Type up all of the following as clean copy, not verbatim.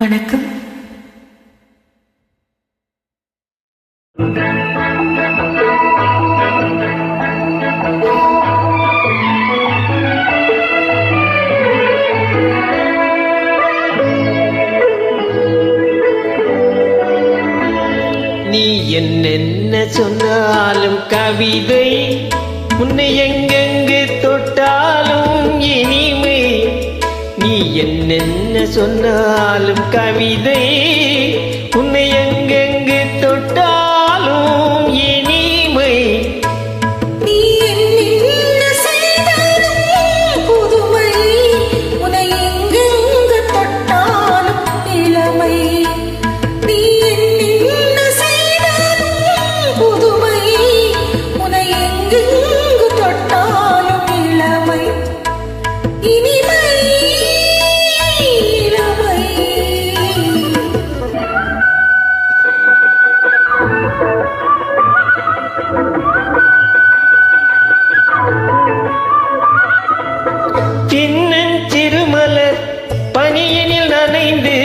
வணக்கம். நீ என்னென்ன சொன்னாலும் கவிதை, உன்னை எங்கெங்கு தொட்டாலும் இனிமை. நீ என்னென்ன சொன்னாலும் கவிதை, உன்னை எங்கெங்கு தொட்டாலும் இனிமை. நீ என்ன செய்தாலும் புதுமை, உன்னை எங்கெங்கு தொட்டாலும் இளமை. நீ என்ன செய்தாலும் புதுமை, உன்னை எங்கெங்கு தொட்டாலும் இளமை. இனிமை சின்னஞ்சிறுமலர் பனியனில் நனைந்து,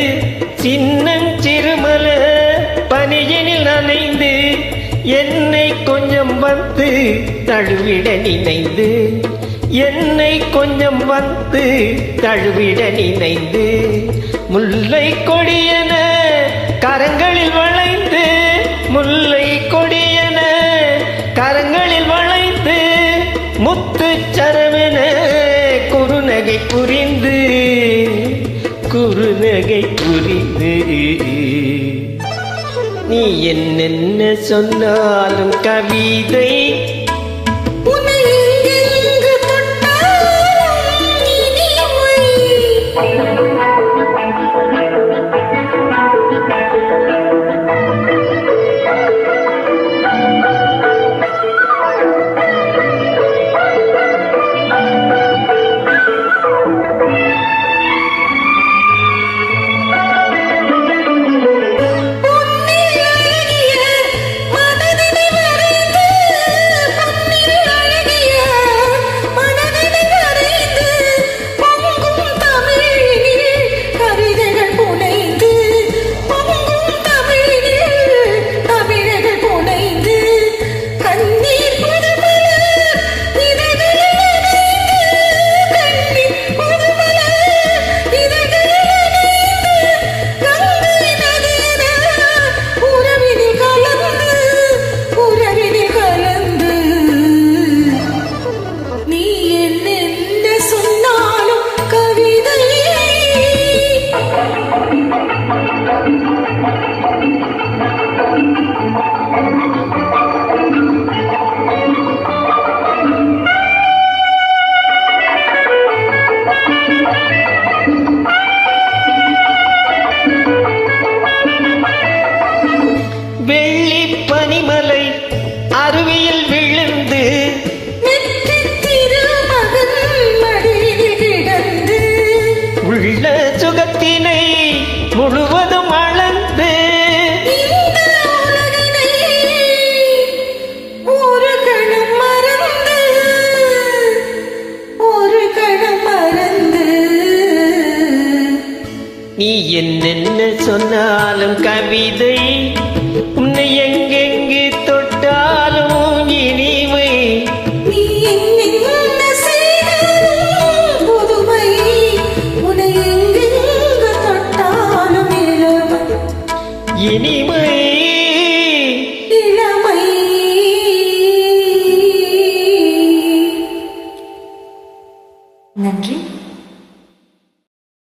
சின்னஞ்சிறுமலர் பனியனில் நனைந்து, என்னை கொஞ்சம் வந்து தழுவிட நினைந்து, என்னை கொஞ்சம் வந்து தழுவிட நினைந்து, முல்லை கொடியன கரங்களில் வளைந்து, முல்லை கொடியன கரங்களில் வளைந்து, முத்து சரவென குறுநகை புரிந்து, குறுநகை புரிந்து. நீ என்னென்ன சொன்னாலும் கவிதை, உன்னை எங்கெங்கு தொட்டாலும் இனிமை. வெள்ளி பனிமலை அருவியில் விழுந்து, திருமகன் மடியில் கிடந்து, உள்ள சுகத்தினை முழுவதும் அளந்து, இந்த உலகினை ஒரு கணம் மறந்து, ஒரு கணம் மறந்து. நீ என்னென்ன சொன்னாலும் கவிதை, உன்னை எங்கெங்கு தொட்டாலும் இனிமை. நீ என்ன செய்தாலும் புதுமை, உன்னை எங்கெங்கு தொட்டாலும் இளமை. இனிமை இளமை. நன்றி.